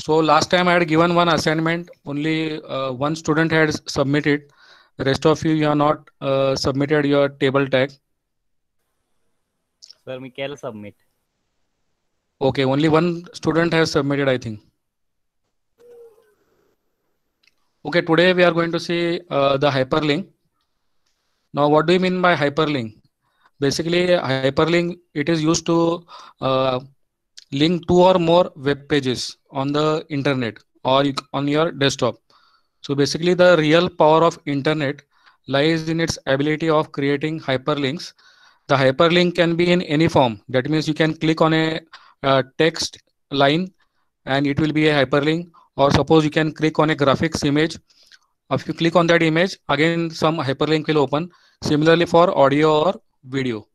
So last time I had given one assignment, only one student had submitted. The rest of you have not submitted your table tag. Sir, मी केलं submit. Okay, only one student has submitted, I think. Okay, today we are going to see the hyperlink. Now, what do you mean by hyperlink? Basically, hyperlink, it is used to uh, link two or more web pages on the internet or on your desktop. So basically, the real power of internet lies in its ability of creating hyperlinks. The hyperlink can be in any form. That means you can click on a text line and it will be a hyperlink. Or suppose you can click on a graphics image. If you click on that image, again some hyperlink will open. Similarly for audio or video.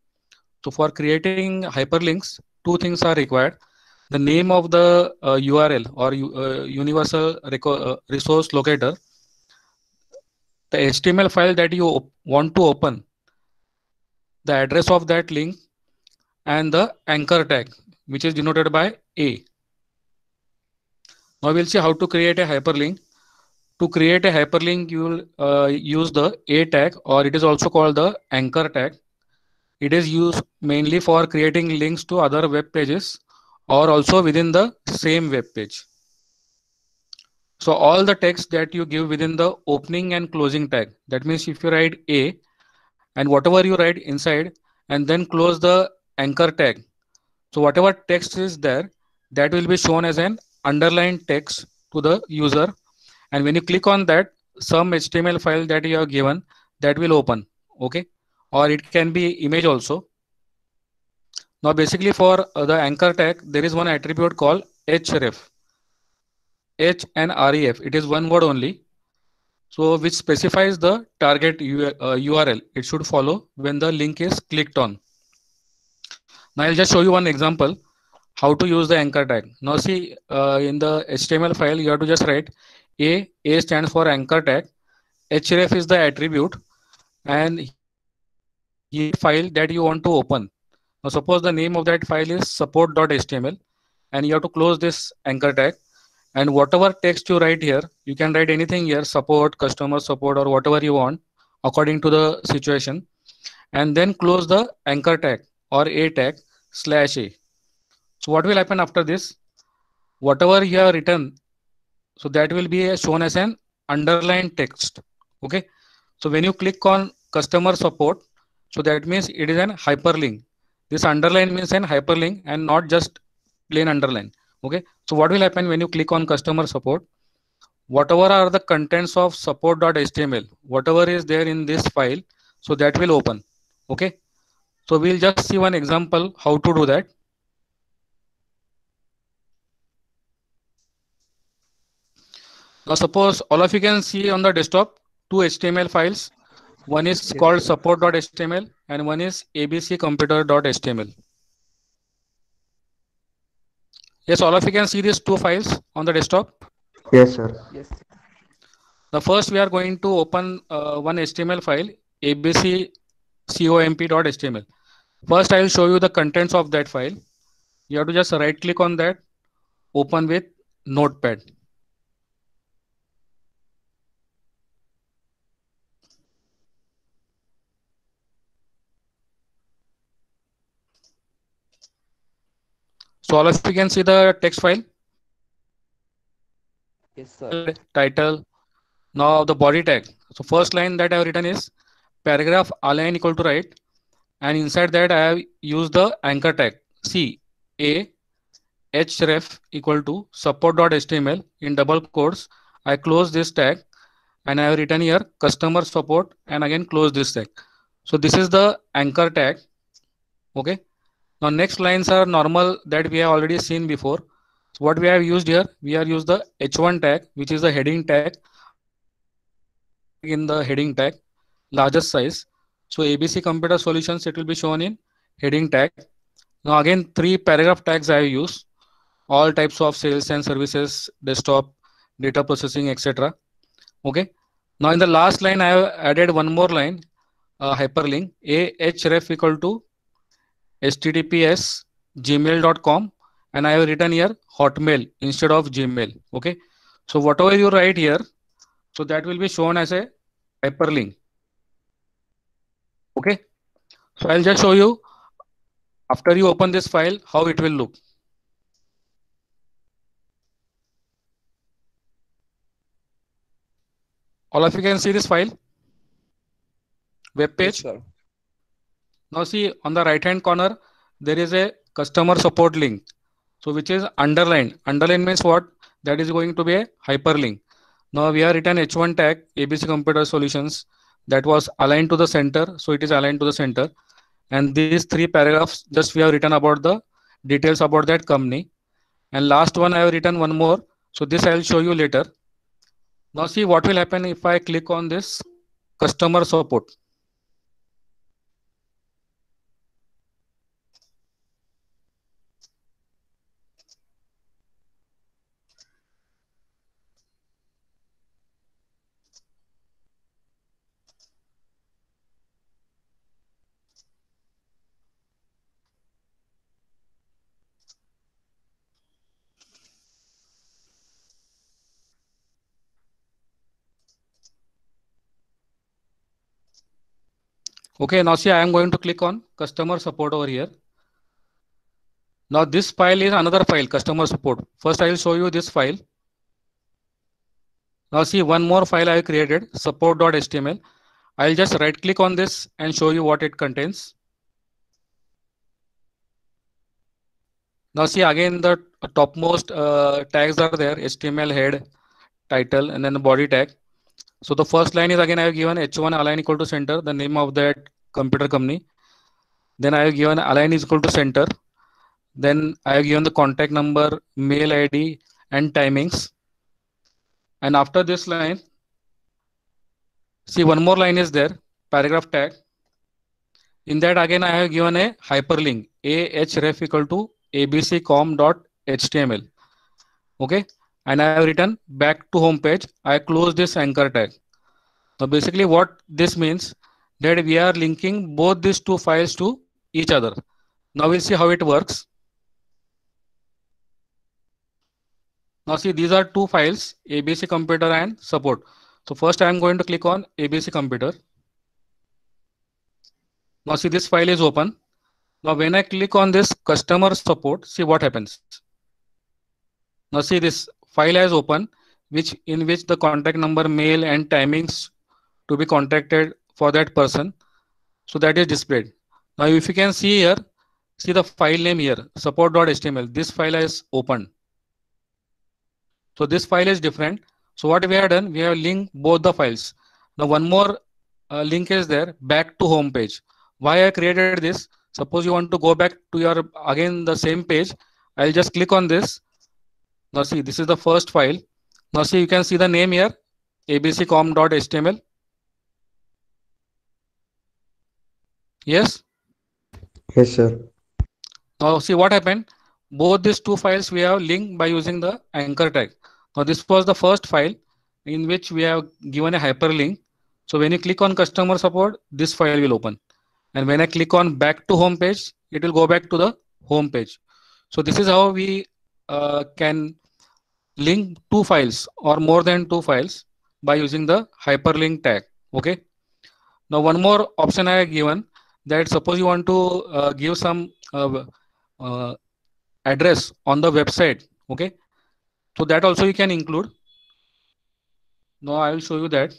So for creating hyperlinks, two things are required. The name of the URL or universal resource locator, the HTML file that you want to open, the address of that link, and the anchor tag, which is denoted by A. Now we'll see how to create a hyperlink. To create a hyperlink, you will use the A tag, or it is also called the anchor tag. It is used mainly for creating links to other web pages or also within the same web page. So all the text that you give within the opening and closing tag, that means if you write A and whatever you write inside and then close the anchor tag. So whatever text is there, that will be shown as an underlined text to the user. And when you click on that, some HTML file that you have given, that will open. Okay. Or it can be image also. Now basically for the anchor tag, there is one attribute called href. H and ref. It is one word only. So which specifies the target URL it should follow when the link is clicked on. Now I'll just show you one example how to use the anchor tag. Now see in the HTML file you have to just write A stands for anchor tag, href is the attribute, and here file that you want to open. Now suppose the name of that file is support.html and you have to close this anchor tag, and whatever text you write here, you can write anything here, support, customer support, or whatever you want according to the situation, and then close the anchor tag or A tag /A. So what will happen after this? Whatever you have written, so that will be shown as an underlined text. Okay. So when you click on customer support, so that means it is an hyperlink. This underline means an hyperlink and not just plain underline. Okay. So what will happen when you click on customer support? Whatever are the contents of support.html, whatever is there in this file, so that will open. Okay. So we'll just see one example how to do that. Now suppose all of you can see on the desktop two HTML files. One is called support.html and one is abccomputer.html. Yes, all of you can see these two files on the desktop. Yes, sir. Yes. Now first we are going to open one HTML file, abccomp.html. First I will show you the contents of that file. You have to just right click on that, open with Notepad. So all of you can see the text file. Yes, sir. Title. Now the body tag. So first line that I have written is paragraph align equal to right, and inside that I have used the anchor tag C A href equal to support.html in double quotes. I close this tag and I have written here customer support and again close this tag. So this is the anchor tag. Okay. Now next lines are normal that we have already seen before. So what we have used here, we have used the h1 tag, which is the heading tag. In the heading tag, largest size. So ABC Computer Solutions, it will be shown in heading tag. Now again, three paragraph tags I have used. All types of sales and services, desktop, data processing, etc. Okay. Now in the last line, I have added one more line, hyperlink, ahref equal to https gmail.com, and I have written here Hotmail instead of Gmail. Okay. So whatever you write here, so that will be shown as a hyperlink. Okay. So I'll just show you after you open this file how it will look. All of you can see this file, web page. Yes, sir. Now see on the right hand corner, there is a customer support link. So which is underlined. Underline means what? That is going to be a hyperlink. Now we have written H1 tag ABC Computer Solutions that was aligned to the center. So it is aligned to the center. And these three paragraphs just we have written about the details about that company. And last one I have written one more. So this I will show you later. Now see what will happen if I click on this customer support. Okay, now see I am going to click on customer support over here. Now this file is another file, customer support. First I will show you this file. Now see one more file I have created, support.html. I'll just right click on this and show you what it contains. Now see again the topmost tags are there, HTML head, title, and then the body tag. So the first line is again I have given h1 align equal to center, the name of that computer company. Then I have given align is equal to center. Then I have given the contact number, mail ID, and timings. And after this line, see one more line is there, paragraph tag. In that again I have given a hyperlink, ahref equal to abccom.html. Okay, and I have written back to home page. I close this anchor tag. Now basically what this means that we are linking both these two files to each other. Now we'll see how it works. Now see these are two files, ABC Computer and support. So first I am going to click on ABC Computer. Now see this file is open. Now when I click on this customer support, see what happens. Now see this file has open, in which the contact number, mail, and timings to be contacted for that person. So that is displayed. Now if you can see here, see the file name here, support.html. This file is opened. So this file is different. So what we have done, we have linked both the files. Now one more link is there, back to home page. Why I created this? Suppose you want to go back to your again the same page. I'll just click on this. Now see this is the first file. Now see you can see the name here, abccom.html. Yes. Yes, sir. Now see what happened. Both these two files we have linked by using the anchor tag. Now this was the first file in which we have given a hyperlink. So when you click on customer support, this file will open. And when I click on back to home page, it will go back to the home page. So this is how we can link two files or more than two files by using the hyperlink tag. Okay. Now one more option I have given, that suppose you want to give some address on the website. Okay. So that also you can include. Now I will show you that.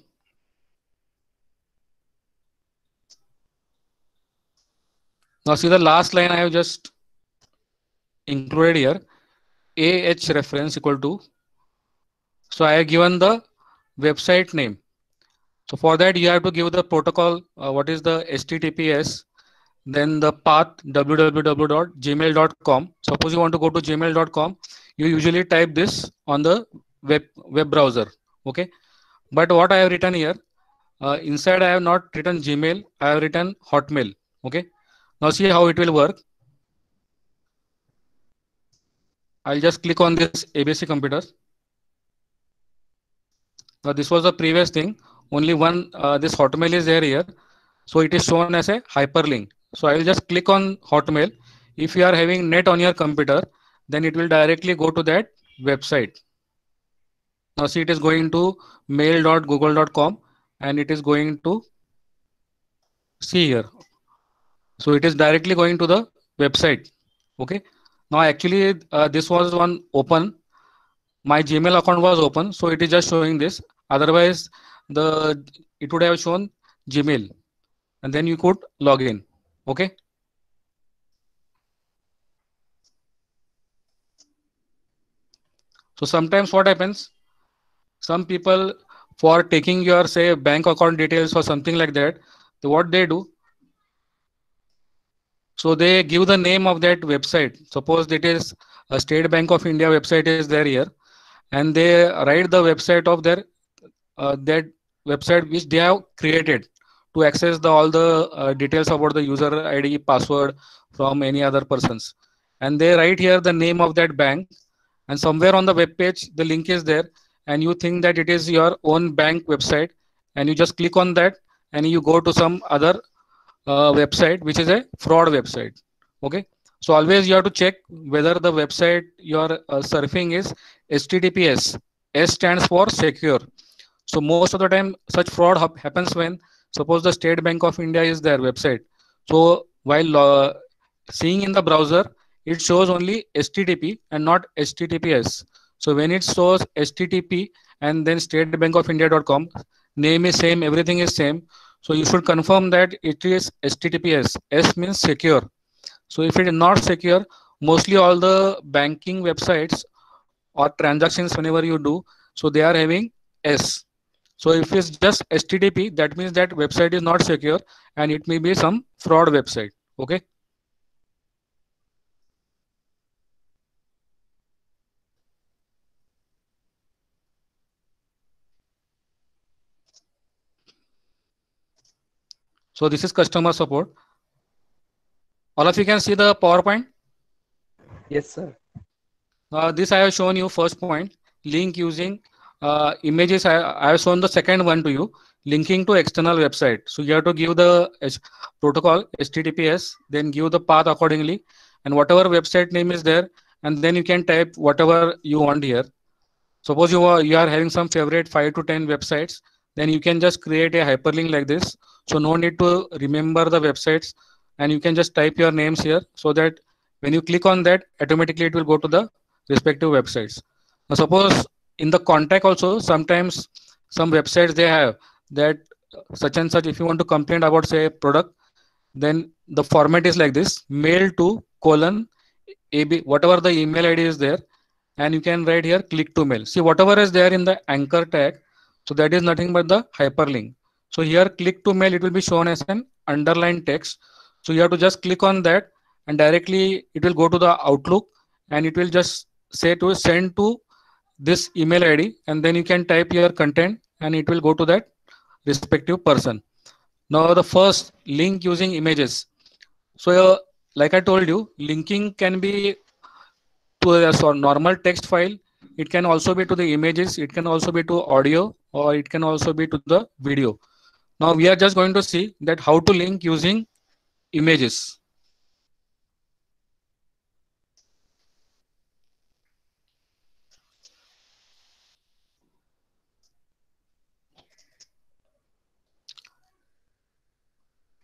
Now see the last line I have just included here, AH reference equal to. So I have given the website name. So for that you have to give the protocol, what is the HTTPS, then the path www.gmail.com. Suppose you want to go to gmail.com, you usually type this on the web browser. Okay. But what I have written here, inside I have not written Gmail, I have written Hotmail. Okay. Now see how it will work. I'll just click on this ABC Computer. Now this was the previous thing. Only one, this Hotmail is there here. So it is shown as a hyperlink. So I will just click on Hotmail. If you are having net on your computer, then it will directly go to that website. Now see, it is going to mail.google.com and it is going to see here. So it is directly going to the website. Okay. Now actually this was one open. My Gmail account was open, so it is just showing this. Otherwise, the it would have shown Gmail, and then you could log in. Okay. So sometimes what happens? Some people, for taking your say bank account details or something like that, what they do, so they give the name of that website. Suppose it is a State Bank of India website is there here, and they write the website of their that website which they have created to access the all the details about the user ID, password from any other persons, and they write here the name of that bank, and somewhere on the web page the link is there, and you think that it is your own bank website, and you just click on that, and you go to some other website which is a fraud website. Okay, so always you have to check whether the website you are surfing is HTTPS. S stands for secure. So most of the time such fraud happens when suppose the State Bank of India is their website. So while seeing in the browser, it shows only HTTP and not HTTPS. So when it shows HTTP and then statebankofindia.com, name is same, everything is same. So you should confirm that it is HTTPS. S means secure. So if it is not secure, mostly all the banking websites or transactions whenever you do, so they are having S. So if it's just HTTP, that means that website is not secure and it may be some fraud website. Okay. So this is customer support. All of you can see the PowerPoint. Yes, sir. This I have shown you first point, link using images. I have shown the second one to you, linking to external website. So you have to give the protocol HTTPS, then give the path accordingly, and whatever website name is there, and then you can type whatever you want here. Suppose you are having some favorite 5 to 10 websites, then you can just create a hyperlink like this. So no need to remember the websites, and you can just type your names here so that when you click on that, automatically it will go to the respective websites. Now suppose in the contact also, sometimes some websites they have that such and such, if you want to complain about say a product, then the format is like this: mail to colon AB, whatever the email ID is there, and you can write here click to mail. See, whatever is there in the anchor tag, so that is nothing but the hyperlink. So here click to mail, it will be shown as an underlined text. So you have to just click on that, and directly it will go to the Outlook, and it will just say to send to this email ID, and then you can type your content and it will go to that respective person. Now the first, link using images. So like I told you, linking can be to a normal text file. It can also be to the images, it can also be to audio, or it can also be to the video. Now we are just going to see that how to link using images.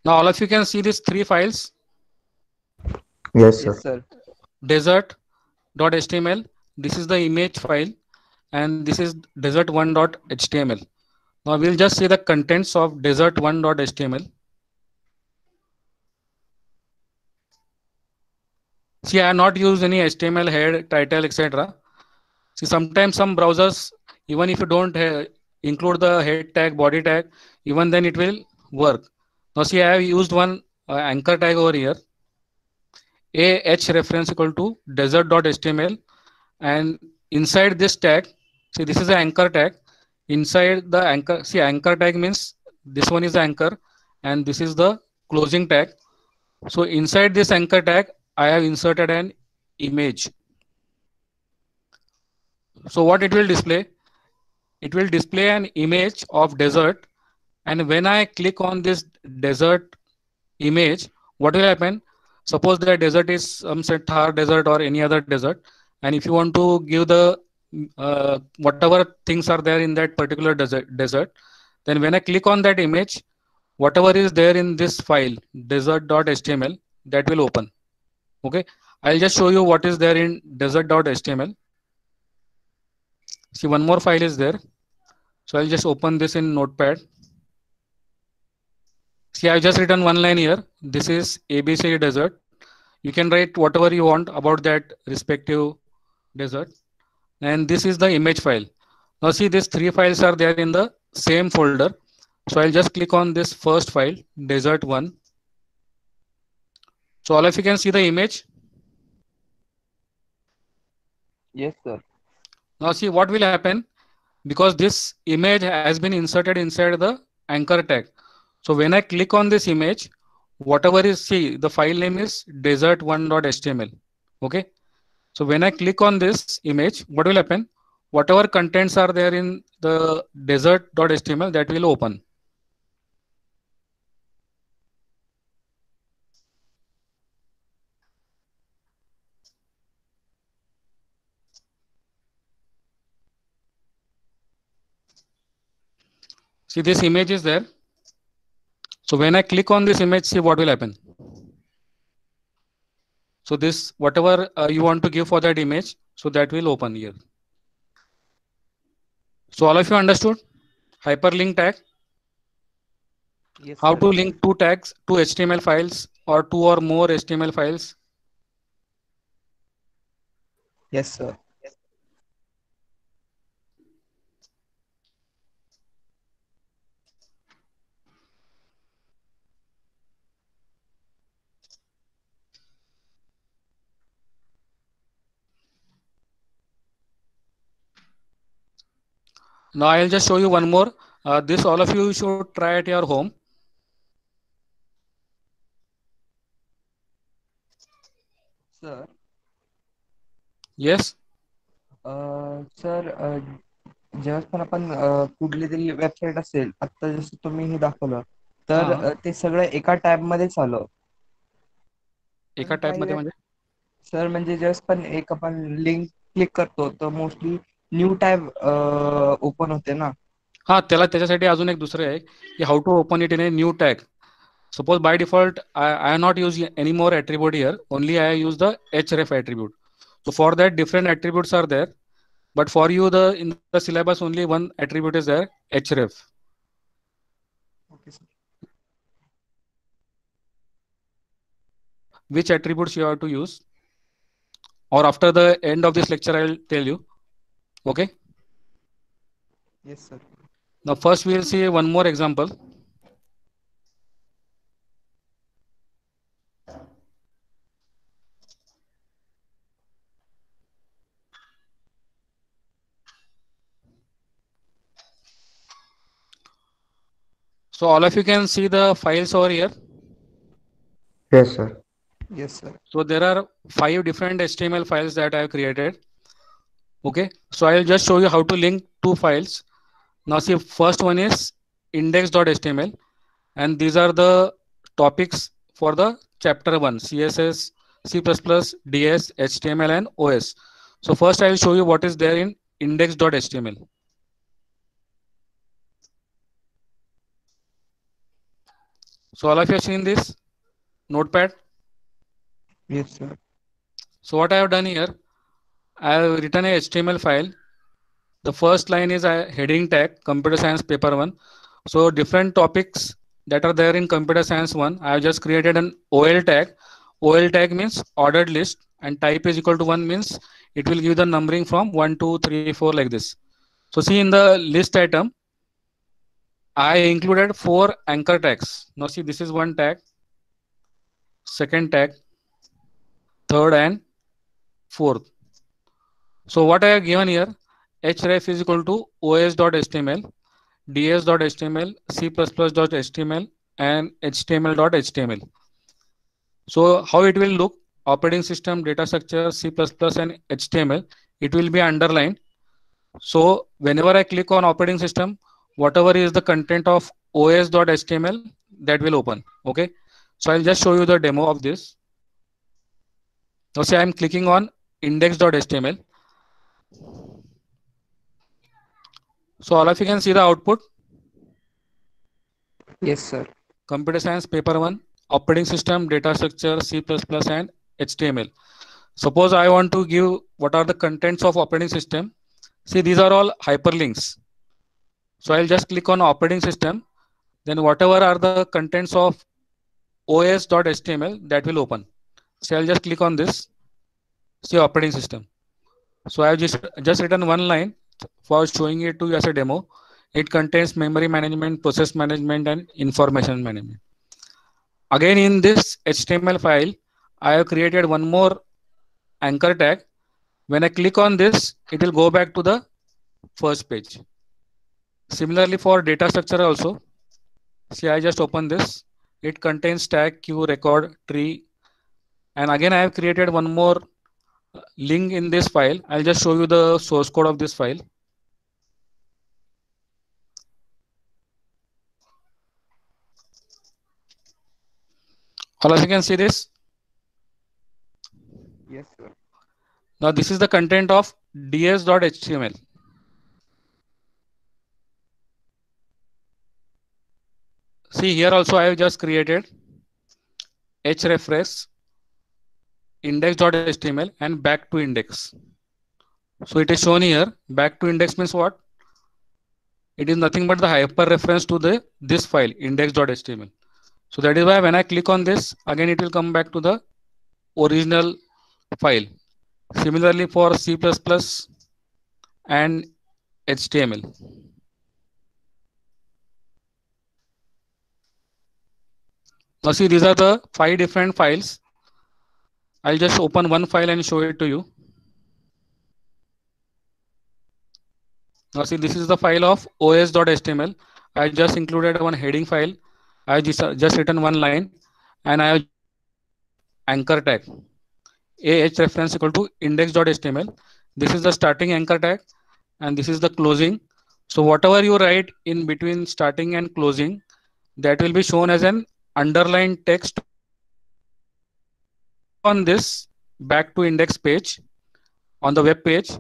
Now all of you can see these three files: Yes, sir. Yes, sir. desert.html, this is the image file, and this is desert1.html. Now we'll just see the contents of desert1.html. See, I have not used any HTML head, title, etc. See, sometimes some browsers, even if you don't include the head tag, body tag, even then it will work. Now see, I have used one anchor tag over here, AH reference equal to desert.html, and inside this tag, see, this is the anchor tag. Inside the anchor, see, anchor tag means this one is the anchor and this is the closing tag. So inside this anchor tag, I have inserted an image. So what it will display? It will display an image of desert, and when I click on this desert image, what will happen? Suppose that desert is some say Thar desert or any other desert, and if you want to give the whatever things are there in that particular desert, then when I click on that image, whatever is there in this file desert.html, that will open. Okay, I'll just show you what is there in desert.html. See, one more file is there. So I'll just open this in Notepad. See, I've just written one line here. This is ABC desert. You can write whatever you want about that respective desert. And this is the image file. Now see, these three files are there in the same folder. So I'll just click on this first file, desert1. So all of you can see the image. Yes, sir. Now see what will happen, because this image has been inserted inside the anchor tag. So when I click on this image, whatever is, see, the file name is desert1.html. Okay. So when I click on this image, what will happen? Whatever contents are there in the desert.html, that will open. See, this image is there. So when I click on this image, see what will happen. So this, whatever you want to give for that image, so that will open here. So all of you understood hyperlink tag? Yes, How sir. to link two tags to HTML files or two or more HTML files? Yes, sir. Now I'll just show you one more. This all of you should try at your home. Sir. Yes. Sir जेव्हा पण आपण कुठली तरी website असेल, आता जसं तुम्ही हे दाखवलं, तर ते सगळं एका टॅब मध्येच आलं. एका पण टॅब काही मध्ये म्हणजे? सर म्हणजे जेव्हा पण एक आपण लिंक क्लिक करतो तर मोस्टली न्यू टॅब ओपन होते ना. हा, त्याच्यासाठी अजून एक दुसरं आहे की how to open it in a new tag. Suppose by default, I have not used any more attribute here. Only I use the href attribute. So for that, different attributes are there. But for you, in the syllabus, only one attribute is there, href. Okay sir. Which attributes you have to use? Or after the end of this lecture, I will tell you. Okay. Yes sir. Now first we will see one more example. So all of you can see the files over here. Yes, sir. Yes, sir. So there are 5 different HTML files that I have created. Okay. So I will just show you how to link 2 files. Now see, first one is index.html, and these are the topics for the chapter 1, CSS, C++, DS, HTML, and OS. So first I will show you what is there in index.html. So all of you have seen this notepad? Yes, sir. So what I have done here, I have written a HTML file. The first line is a heading tag, computer science paper 1. So different topics that are there in computer science 1, I have just created an OL tag. OL tag means ordered list, and type is equal to 1 means it will give the numbering from 1, 2, 3, 4 like this. So see, in the list item, I included 4 anchor tags. Now see, this is one tag, second tag, third, and fourth. So what I have given here, href is equal to os.html, ds.html, c++.html, and html.html. So how it will look, operating system, data structure, C++, and HTML, it will be underlined. So whenever I click on operating system, whatever is the content of os.html, that will open. Okay. So I'll just show you the demo of this. Now say I'm clicking on index.html. So all of you can see the output. Yes, sir. Computer science paper 1, operating system, data structure, C++ and HTML. Suppose I want to give what are the contents of operating system. See, these are all hyperlinks. So I'll just click on operating system. Then whatever are the contents of os.html, that will open. So I'll just click on this. See, operating system. So I've just written one line for showing it to you as a demo. It contains memory management, process management, and information management. Again, in this HTML file, I have created one more anchor tag. When I click on this, it will go back to the first page. Similarly for data structure also, see, I just open this. It contains tag, queue, record, tree. And again, I have created one more link in this file. I'll just show you the source code of this file. All of you can see this. Yes, sir. Now this is the content of ds.html. See, here also I have just created hrefresh index.html and back to index. So it is shown here. Back to index means what? It is nothing but the hyper reference to the this file index.html. So that is why when I click on this, again it will come back to the original file. Similarly for C++ and HTML. Now see, these are the 5 different files. I'll just open one file and show it to you. Now see, this is the file of os.html. I just included one heading file. I just written one line and I have anchor tag. Ah reference equal to index.html. This is the starting anchor tag and this is the closing. So whatever you write in between starting and closing, that will be shown as an underlined text on this back to index page. On the web page,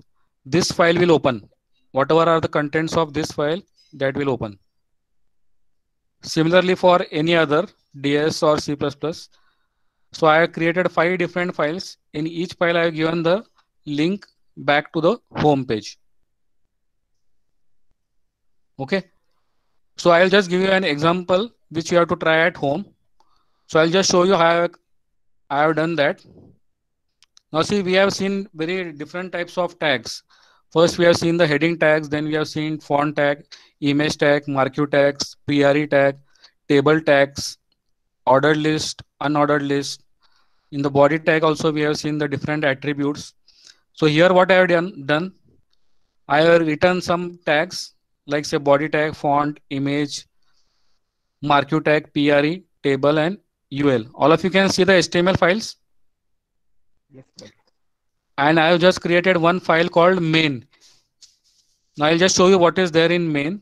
this file will open. Whatever are the contents of this file, that will open. Similarly for any other DS or C++. So I have created 5 different files. In each file, I have given the link back to the home page. Okay. So I'll just give you an example which you have to try at home. So I'll just show you how I have done that. Now see, we have seen very different types of tags. First, we have seen the heading tags, then we have seen font tag, image tag, marquee tags, PRE tag, table tags, ordered list, unordered list. In the body tag also, we have seen the different attributes. So here what I have done, I have written some tags like say body tag, font, image, marquee tag, PRE, table and UL. All of you can see the HTML files. Yes, sir. And I have just created one file called main. Now I'll just show you what is there in main.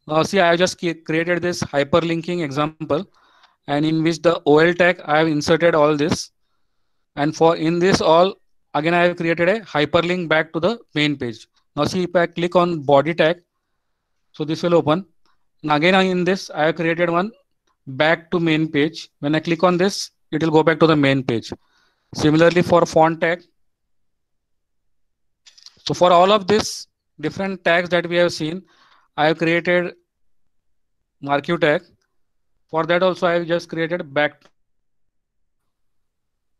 Now see, I have just created this hyperlinking example and in which the OL tag I have inserted all this. And for in this all, again I have created a hyperlink back to the main page. Now see, if I click on body tag, so this will open. And again in this, I have created one back to main page. When I click on this, it will go back to the main page. Similarly for font tag. So for all of this different tags that we have seen, I have created marquee tag. For that also I have just created back.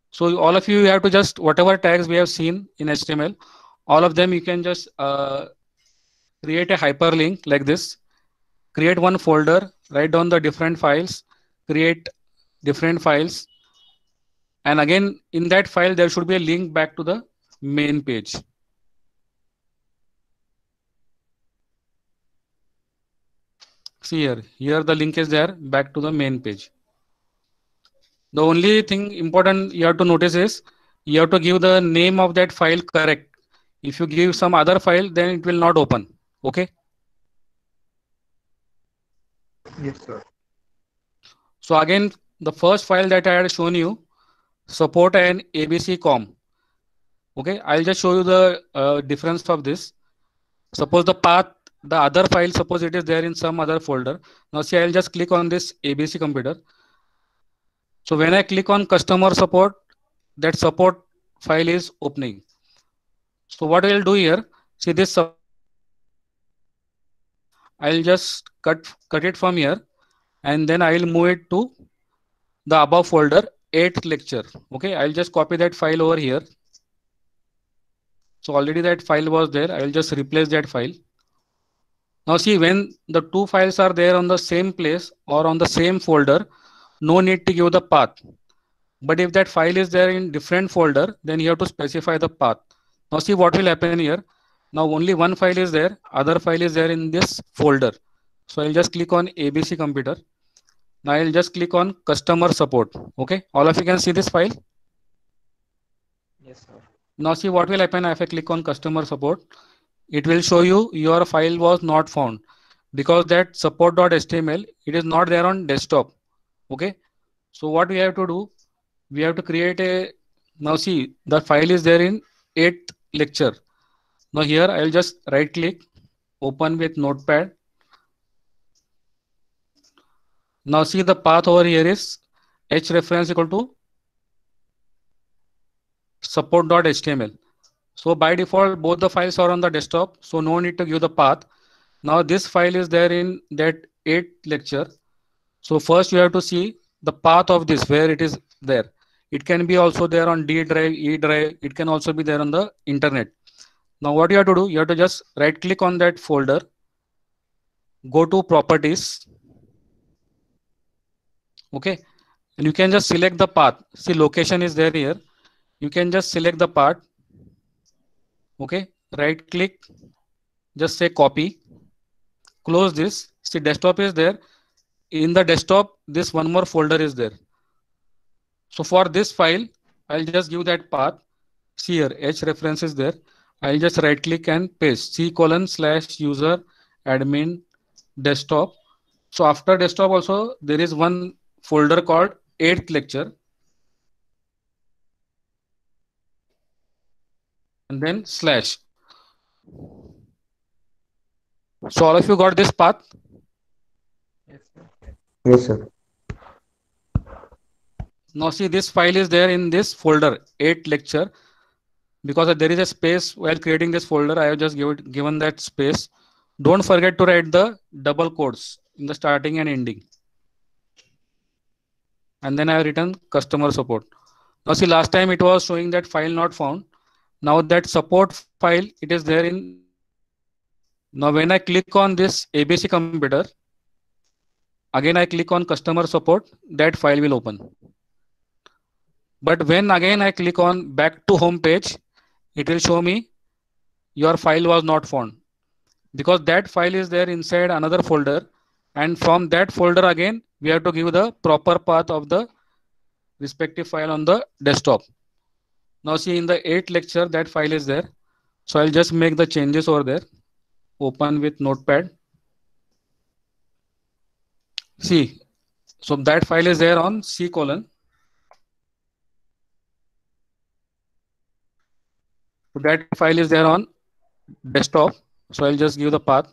So all of you have to just whatever tags we have seen in HTML, all of them you can just create a hyperlink like this. Create one folder, write down the different files, create different files. And again, in that file, there should be a link back to the main page. See here the link is there back to the main page. The only thing important you have to notice is you have to give the name of that file correct. If you give some other file, then it will not open. Okay. Yes, sir. So again, the first file that I had shown you, support and ABC com. Okay, I'll just show you the difference of this. Suppose the path, the other file, suppose it is there in some other folder. Now see, I'll just click on this ABC computer. So when I click on customer support, that support file is opening. So what I'll do here, see this, I'll just cut it from here, and then I'll move it to the above folder, 8th lecture. Okay, I'll just copy that file over here. So already that file was there. I'll just replace that file. Now see, when the two files are there on the same place or on the same folder, no need to give the path. But if that file is there in different folder, then you have to specify the path. Now see what will happen here. Now only one file is there, other file is there in this folder. So I'll just click on ABC computer. Now I'll just click on customer support. Okay, all of you can see this file. Yes, sir. Now see what will happen if I click on customer support. It will show you your file was not found because that support.html, it is not there on desktop. Okay, so what we have to do, we have to create a, now see the file is there in 8th lecture. Now here I'll just right click, open with notepad. Now see the path over here is href equal to support.html. So by default, both the files are on the desktop, so no need to give the path. Now this file is there in that 8th lecture. So first you have to see the path of this, where it is there. It can be also there on D drive, E drive. It can also be there on the internet. Now what you have to do, you have to just right click on that folder, go to properties. Okay. And you can just select the path. See, location is there here. You can just select the path. Okay. Right click, just say copy, close this. See, desktop is there. In the desktop, this one more folder is there. So for this file, I'll just give that path. See here, H reference is there. I'll just right click and paste C:/user admin desktop. So after desktop also, there is one folder called 8th lecture. And then slash. So all of you got this path. Yes, sir. Yes, sir. Now see, this file is there in this folder 8 lecture, because there is a space while creating this folder. I have just given that space. Don't forget to write the double quotes in the starting and ending. And then I have written customer support. Now see, last time it was showing that file not found. Now that support file, it is there in. Now when I click on this ABC computer, again I click on customer support, that file will open. But when again I click on back to home page, it will show me your file was not found, because that file is there inside another folder, and from that folder again we have to give the proper path of the respective file on the desktop. Now see, in the 8th lecture that file is there. So I'll just make the changes over there. Open with notepad. See, so that file is there on C:. So that file is there on desktop. So I'll just give the path.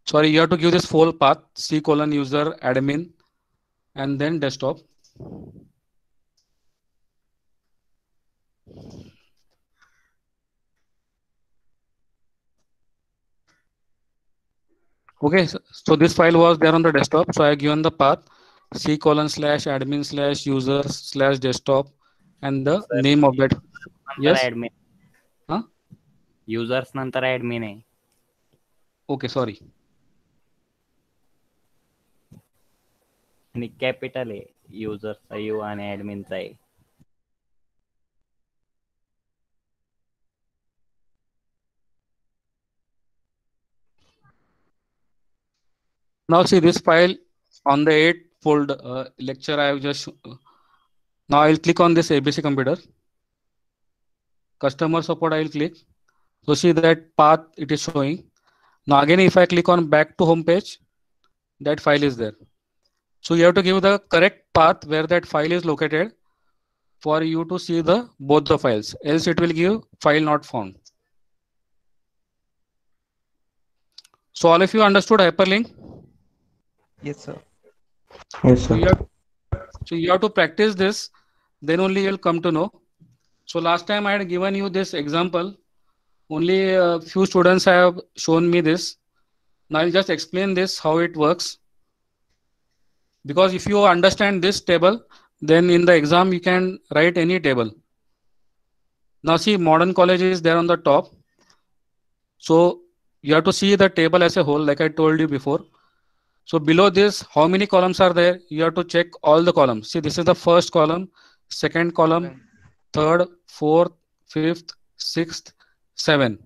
Sorry, you have to give this full path, C::user admin and then desktop. Okay, so this file was there on the desktop. So I have given the path C:/admin/user/desktop and the Sir, name of that. नंतर Yes. Admin Huh? Users नंतर admin आहे. Okay, sorry. आणि capital आहे युजरचा you आणि ऍडमिनचा आहे. Now see this file on the 8th folder lecture I have just. Now I'll click on this ABC computer. Customer support I will click. So see that path it is showing. Now again, if I click on back to home page, that file is there. So you have to give the correct path where that file is located for you to see the both the files. Else it will give file not found. So all of you understood hyperlink? Yes, sir. Yes, So sir. you have to practice this, then only you'll come to know. So last time I had given you this example. Only a few students have shown me this. Now I'll just explain this how it works. Because if you understand this table, then in the exam you can write any table. Now see, modern college is there on the top. So you have to see the table as a whole, like I told you before. So below this, how many columns are there? You have to check all the columns. See, this is the first column, second column, third, fourth, fifth, sixth, seven.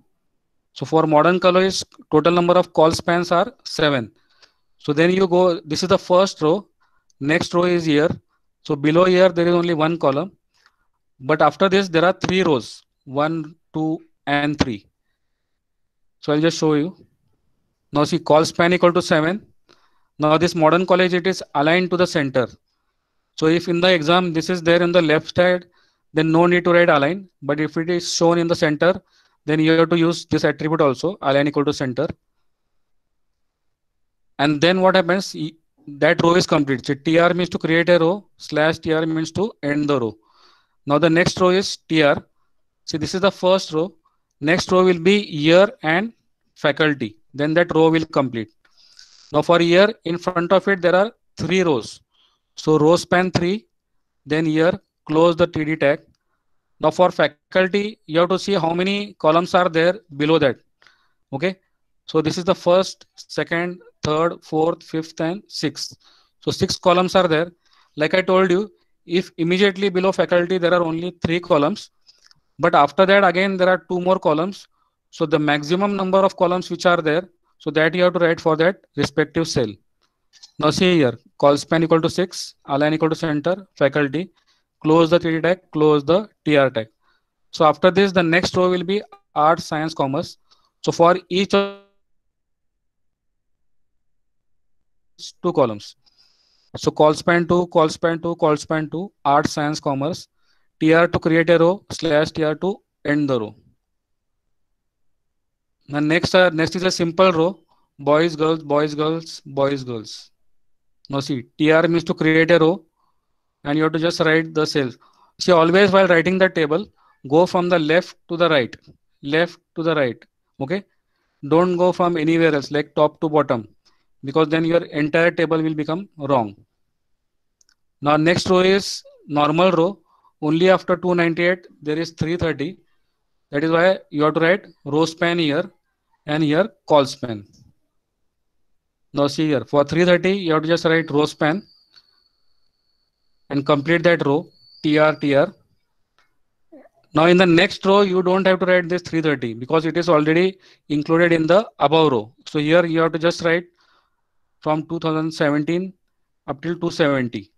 So for modern college, total number of call spans are 7. So then you go, this is the first row. Next row is here. So below here, there is only one column. But after this, there are 3 rows, 1, 2, and 3. So I'll just show you. Now see, call span equal to 7. Now this modern college, it is aligned to the center. So if in the exam, this is there in the left side, then no need to write align. But if it is shown in the center, then you have to use this attribute also, align equal to center. And then what happens? That row is complete. So tr means to create a row, slash tr means to end the row. Now the next row is tr. See, this is the first row. Next row will be year and faculty. Then that row will complete. Now for year, in front of it, there are 3 rows. So row span 3, then year, close the td tag. Now for faculty, you have to see how many columns are there below that. Okay. So this is the first, second, third, fourth, fifth, and sixth. So 6 columns are there. Like I told you, if immediately below faculty, there are only 3 columns. But after that, again, there are 2 more columns. So the maximum number of columns which are there, so that you have to write for that respective cell. Now see here, call span equal to 6, align equal to center, faculty, close the 3D tag, close the TR tag. So after this, the next row will be art, science, commerce. So for each of these, you have to write 2 columns. So call span 2, call span 2, call span 2, art, science, commerce, TR to create a row, slash TR to end the row. The next is a simple row, boys, girls, boys, girls, boys, girls. Now see, TR means to create a row, and you have to just write the cells. See, always while writing the table, go from the left to the right, left to the right. Okay. Don't go from anywhere else, like top to bottom, because then your entire table will become wrong. Now next row is normal row. Only after 298 there is 330. That is why you have to write row span here and here call span. Now see here, for 330 you have to just write row span and complete that row, tr. Now in the next row, you don't have to write this 330 because it is already included in the above row. So here you have to just write from 2017 up till 270.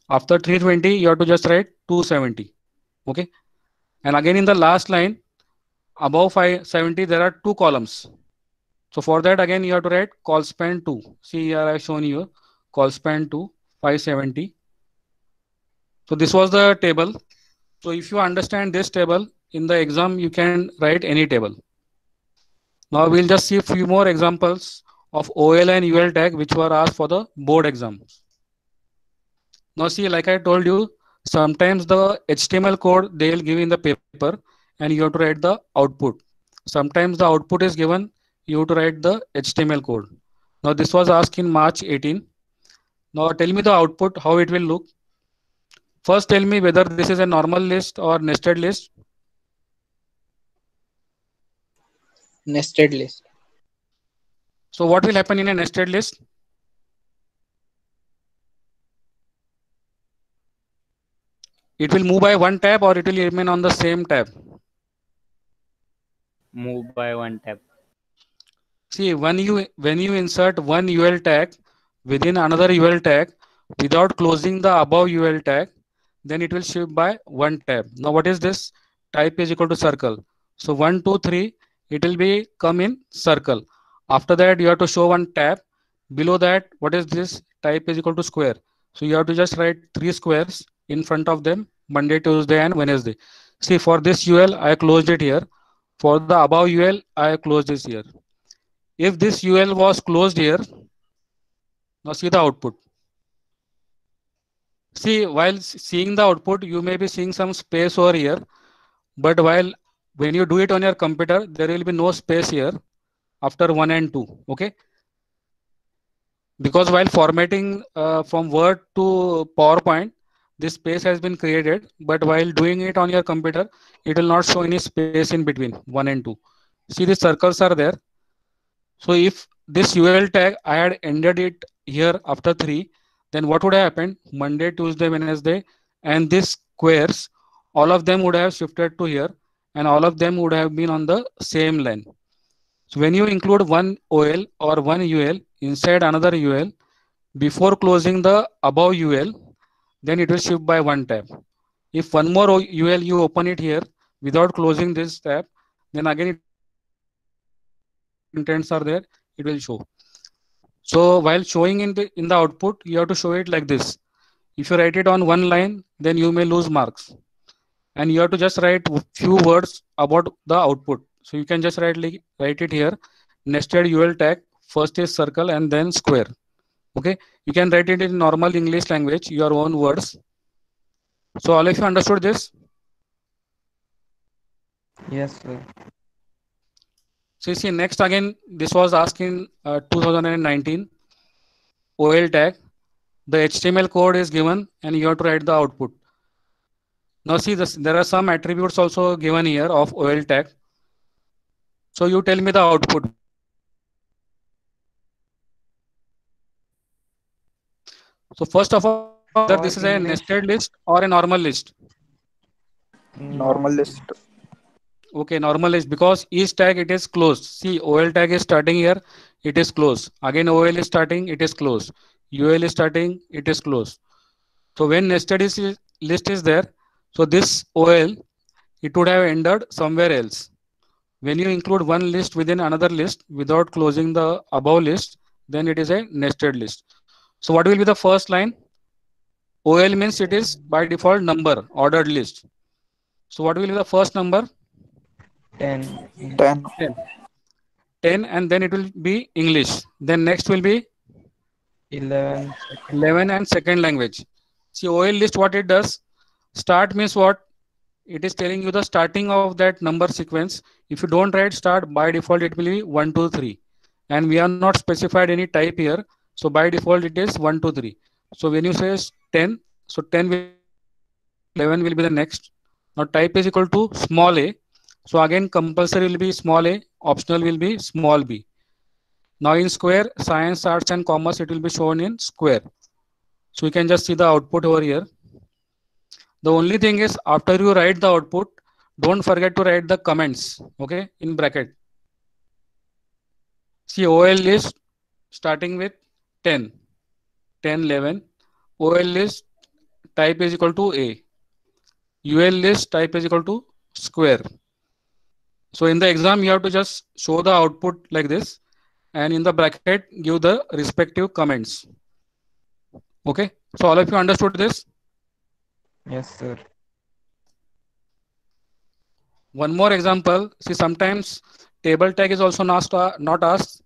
After 320, you have to just write 270. Okay. And again in the last line, above 570, there are 2 columns. So for that, again, you have to write call span 2. See here, I have shown you call span 2, 570. So this was the table. So if you understand this table, in the exam, you can write any table. Now we'll just see a few more examples of OL and UL tag which were asked for the board exams. Now see, like I told you, sometimes the HTML code they will give in the paper and you have to write the output. Sometimes the output is given, you have to write the HTML code. Now this was asked in March 18. Now tell me the output, how it will look. First tell me whether this is a normal list or nested list. Nested list. So what will happen in a nested list? It will move by one tab or it will remain on the same tab. Move by one tab. See, when you insert one UL tag within another UL tag without closing the above UL tag, then it will shift by one tab. Now what is this? Type is equal to circle. So 1, 2, 3, it will be come in circle. After that, you have to show one tab. Below that, what is this? Type is equal to square. So you have to just write 3 squares in front of them, Monday, Tuesday, and Wednesday. See, for this UL, I closed it here. For the above UL, I closed this here. If this UL was closed here, now see the output. See, while seeing the output, you may be seeing some space over here, but when you do it on your computer, there will be no space here after 1 and 2. Okay, because while formatting from Word to PowerPoint, this space has been created, but while doing it on your computer, it will not show any space in between 1 and 2. See, the circles are there. So if this UL tag I had ended it here after 3, then what would have happened? Monday, Tuesday, Wednesday, and these squares, all of them would have shifted to here, and all of them would have been on the same line. So when you include one OL or one UL inside another UL, before closing the above UL, then it will shift by one tab. If one more UL you open it here without closing this tab, then again it will shift by one tab. Whatever contents are there, it will show. So while showing in the output, you have to show it like this. If you write it on one line, then you may lose marks. And you have to just write few words about the output. So you can just write it here. Nested UL tag. First is circle and then square. Okay. You can write it in normal English language, your own words. So all of you understood this? Yes, sir. So you see, next again, this was asked in 2019. OL tag. The HTML code is given and you have to write the output. Now see this, there are some attributes also given here of OL tag. So you tell me the output. So first of all, whether For this is a English, nested list or a normal list. Normal list. Okay, normal list, because each tag it is closed. See, OL tag is starting here, it is closed. Again, OL is starting, it is closed. UL is starting, it is closed. So when nested list is there, so this OL, it would have ended somewhere else. When you include one list within another list without closing the above list, then it is a nested list. So what will be the first line? OL means it is by default number, ordered list. So what will be the first number? 10, 10. 10. 10, and then it will be English. Then next will be 11, 11 and second language. See, OL list, what it does? Start means what? It is telling you the starting of that number sequence. If you don't write start, by default it will be 1, 2, 3. And we are not specified any type here. So by default it is 1, 2, 3. So when you say 10, so 10 will be the first, 11 will be the next. Now type is equal to small a. So again compulsory will be small a, optional will be small b. Now in square, science, arts and commerce, it will be shown in square. So you can just see the output over here. The only thing is, after you write the output, don't forget to write the comments, okay, in bracket. See, OL list starting with 10, 10, 11. OL list type is equal to A. UL list type is equal to square. So in the exam, you have to just show the output like this, and in the bracket, give the respective comments. Okay, so all of you understood this? yes, sir. One more example. See, sometimes table tag is also not asked.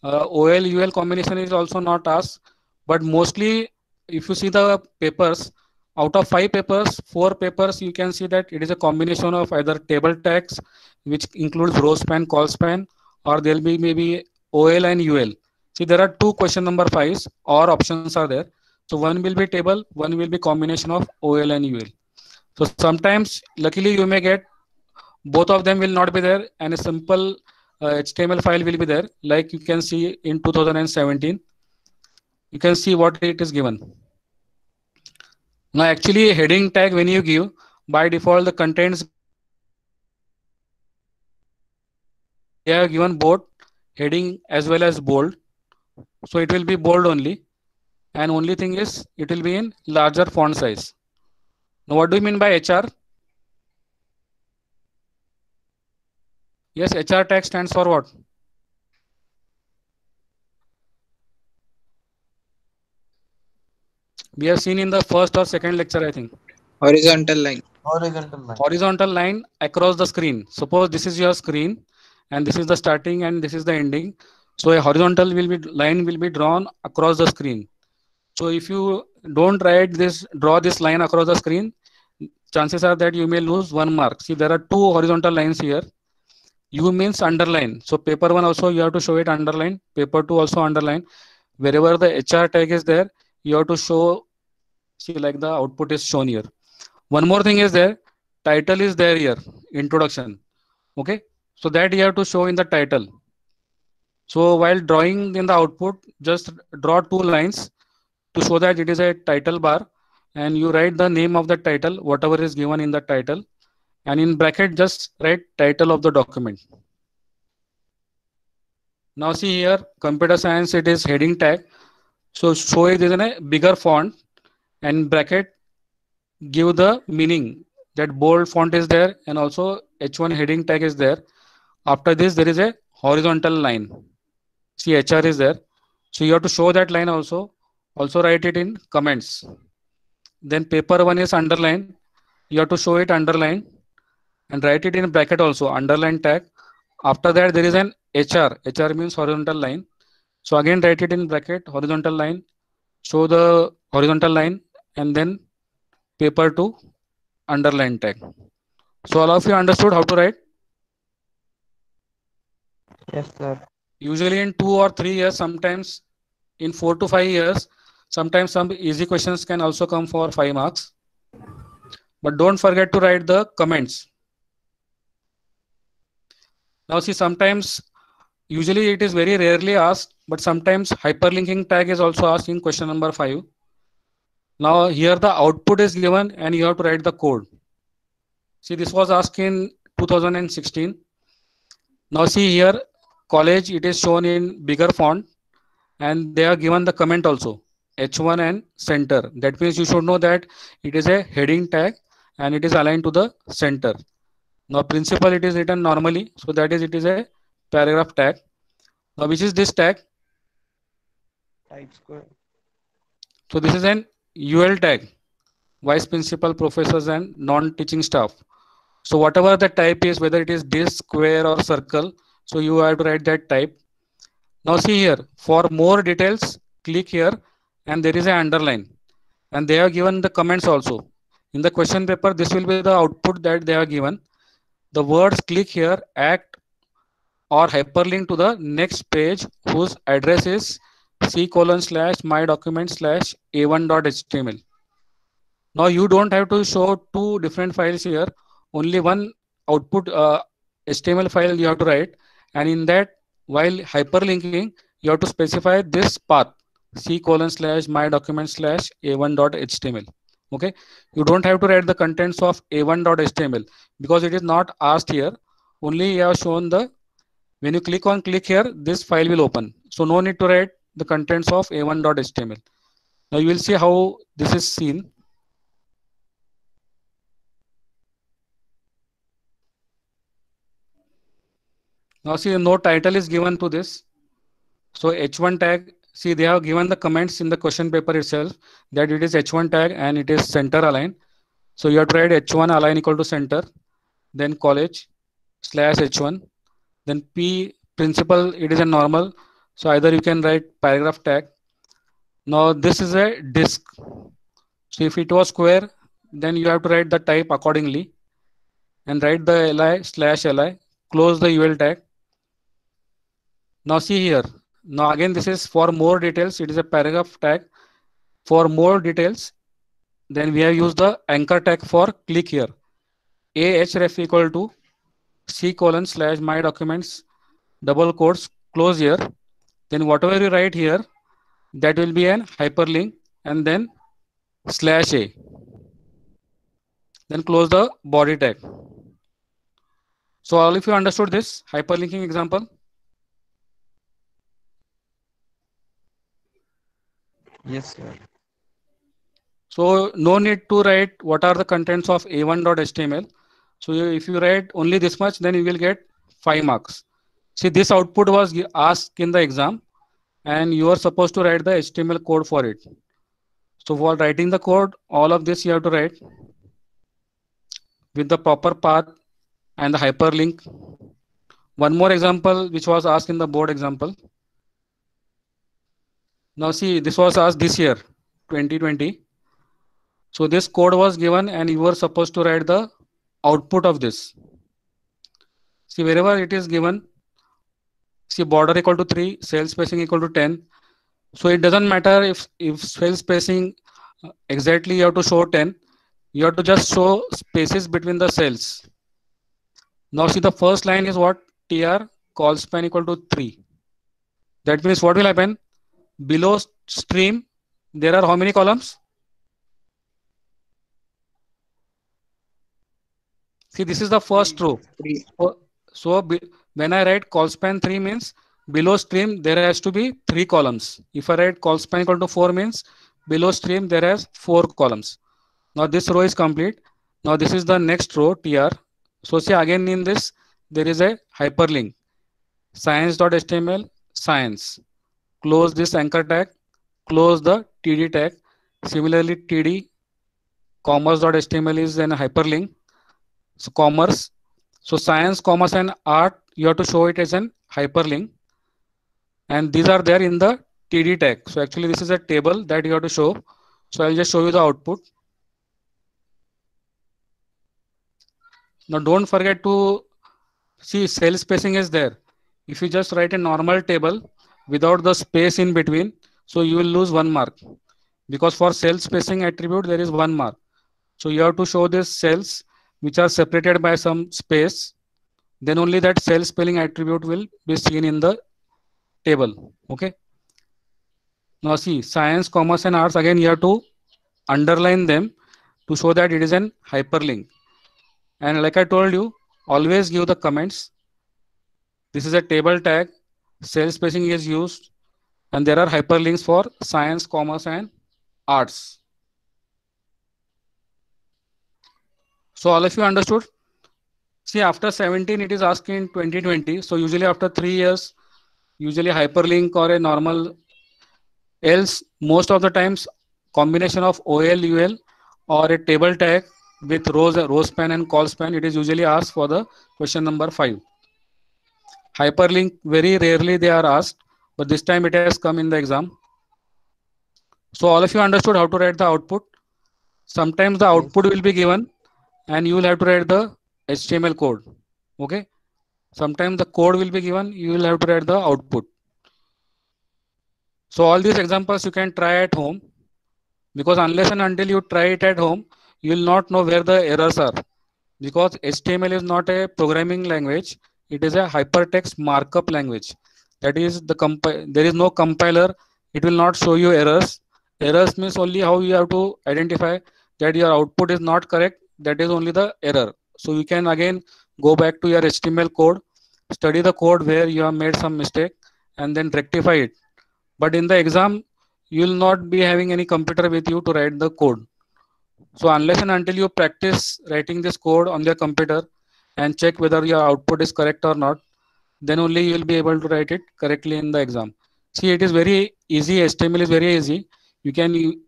OL UL combination is also not asked. But mostly, if you see the papers, out of 5 papers, 4 papers, you can see that it is a combination of either table tags, which includes row span, call span, or there will be maybe OL and UL. See, there are 2 question number 5s, or options are there. So one will be table, one will be combination of OL and UL. So sometimes, luckily, you may get both of them will not be there, and a simple HTML file will be there, like you can see in 2017. You can see what it is given. Now actually heading tag, when you give, by default the contents they have given both heading as well as bold, so it will be bold only, and only thing is it will be in larger font size. Now what do you mean by HR? Yes, HR tag stands for what? We have seen in the first or second lecture, I think. Horizontal line. Horizontal line. Horizontal line across the screen. Suppose this is your screen and this is the starting and this is the ending. So a horizontal line will be drawn across the screen. So if you don't draw this line across the screen, chances are that you may lose 1 mark. See, there are two horizontal lines here. U means underline. So paper 1 also you have to show it underline. Paper 2 also underline. Wherever the HR tag is there, you have to show, see, like the output is shown here. One more thing is there, title is there here, introduction. Okay, so that you have to show in the title. So while drawing in the output, just draw 2 lines to show that it is a title bar, and you write the name of the title, whatever is given in the title, and in bracket just write title of the document. Now see here, computer science, it is heading tag. So show it in a bigger font, and bracket give the meaning that bold font is there, and also H1 heading tag is there. After this, there is a horizontal line. See, HR is there. So you have to show that line also. Also write it in comments. Then paper 1 is underline. You have to show it underline and write it in bracket also, underline tag. After that, there is an HR. HR means horizontal line. So again, write it in bracket, horizontal line. Show the horizontal line and then paper 2 underline tag. So all of you understood how to write? Yes, sir. Usually in 2 or 3 years, sometimes in 4 to 5 years, sometimes some easy questions can also come for 5 marks. But don't forget to write the comments. Now see, sometimes, usually it is very rarely asked, but sometimes hyperlinking tag is also asked in question number 5. Now here the output is given and you have to write the code. See, this was asked in 2016. Now see here, college, it is shown in bigger font and they are given the comment also, H1 and center. That means you should know that it is a heading tag and it is aligned to the center. Now principal, it is written normally. So that is, it is a paragraph tag. Now which is this tag? Type square. So this is an UL tag, vice principal, professors and non-teaching staff. So whatever the type is, whether it is disk, square or circle, so you have to write that type. Now see here, for more details, click here and there is an underline and they have given the comments also. In the question paper, this will be the output that they have given. The words click here, act or hyperlink to the next page whose address is c:/my document/a1.html. Now you don't have to show 2 different files here. Only one output HTML file you have to write. And in that, while hyperlinking, you have to specify this path c:/my document/a1.html. Okay. You don't have to write the contents of a1.html because it is not asked here. Only you have shown the, when you click here, this file will open. So no need to write the contents of a1.html. Now you will see how this is seen. Now see, no title is given to this. So H1 tag, see, they have given the comments in the question paper itself that it is H1 tag and it is center align. So you have to write H1 align equal to center, then college/H1, then P principal, it is a normal. So either you can write paragraph tag. Now this is a disk. So if it was square, then you have to write the type accordingly and write the li/li, close the UL tag. Now see here. Now again, this is for more details. It is a paragraph tag. For more details, then we have used the anchor tag for click here. ahref equal to c:/my documents double quotes close here. Then whatever you write here, that will be an hyperlink and then /a. Then close the body tag. So all of you understood this hyperlinking example? Yes, sir. So no need to write what are the contents of a1.html. So if you write only this much, then you will get 5 marks. See, this output was asked in the exam, and you are supposed to write the HTML code for it. So while writing the code, all of this you have to write with the proper path and the hyperlink. One more example which was asked in the board example. Now see, this was asked this year, 2020. So this code was given and you were supposed to write the output of this. See, wherever it is given, see border equal to 3, cell spacing equal to 10. So it doesn't matter if cell spacing exactly you have to show 10. You have to just show spaces between the cells. Now see, the first line is what? TR call span equal to 3. That means what will happen? Below stream, there are how many columns? See, this is the first row. So when I write call span 3 means below stream there has to be 3 columns. If I write call span equal to 4 means below stream there has 4 columns. Now this row is complete. Now this is the next row TR. So see, again in this there is a hyperlink. Science.html science. Close this anchor tag. Close the TD tag. Similarly TD commerce.html is an hyperlink. So commerce. So science, commerce and art, you have to show it as an hyperlink. And these are there in the TD tag. So actually this is a table that you have to show. So I'll just show you the output. Now don't forget to see cell spacing is there. If you just write a normal table without the space in between, so you will lose 1 mark. Because for cell spacing attribute, there is 1 mark. So you have to show these cells which are separated by some space. Then only that cell spelling attribute will be seen in the table. Okay. Now see, science, commerce and arts, again you have to underline them to show that it is an hyperlink. And like I told you, always give the comments. This is a table tag, cell spacing is used, and there are hyperlinks for science, commerce and arts. So all of you understood? See, after 17 it is asked in 2020. So usually after 3 years, usually hyperlink or a normal, else most of the times combination of OL, UL or a table tag with row span and call span, it is usually asked for the question number 5. Hyperlink very rarely they are asked, but this time it has come in the exam. So all of you understood how to write the output. Sometimes the output will be given and you will have to write the HTML code. Okay. Sometimes the code will be given, you will have to write the output. So all these examples you can try at home, because unless and until you try it at home, you will not know where the errors are. Because HTML is not a programming language, it is a hypertext markup language. That is there is no compiler, it will not show you errors. Errors means only how you have to identify that your output is not correct, that is only the error. So you can again go back to your HTML code, study the code where you have made some mistake and then rectify it. But in the exam, you will not be having any computer with you to write the code. So unless and until you practice writing this code on your computer and check whether your output is correct or not, then only you will be able to write it correctly in the exam. See, it is very easy. HTML is very easy. You can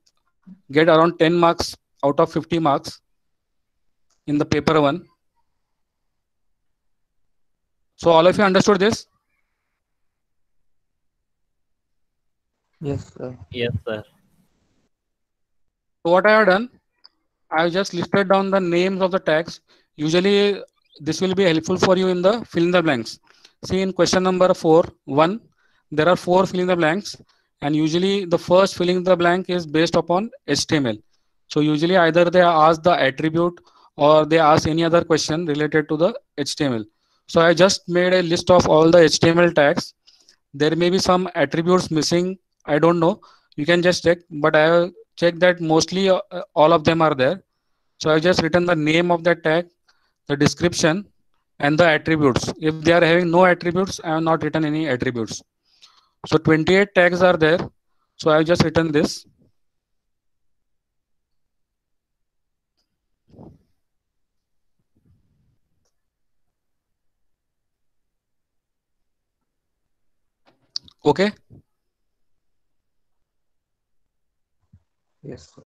get around 10 marks out of 50 marks in the paper 1. So all of you understood this? Yes, sir. Yes, sir. So what I have done, I have just listed down the names of the tags. Usually this will be helpful for you in the fill in the blanks. See, in question number 1, there are 4 fill in the blanks, and usually the first filling the blank is based upon HTML. So usually either they ask the attribute or they ask any other question related to the HTML. So I just made a list of all the HTML tags. There may be some attributes missing, I don't know. You can just check, but I have checked that mostly all of them are there. So I just written the name of that tag, the description, and the attributes. If they are having no attributes, I have not written any attributes. So 28 tags are there. So I have just written this. Okay. Yes sir.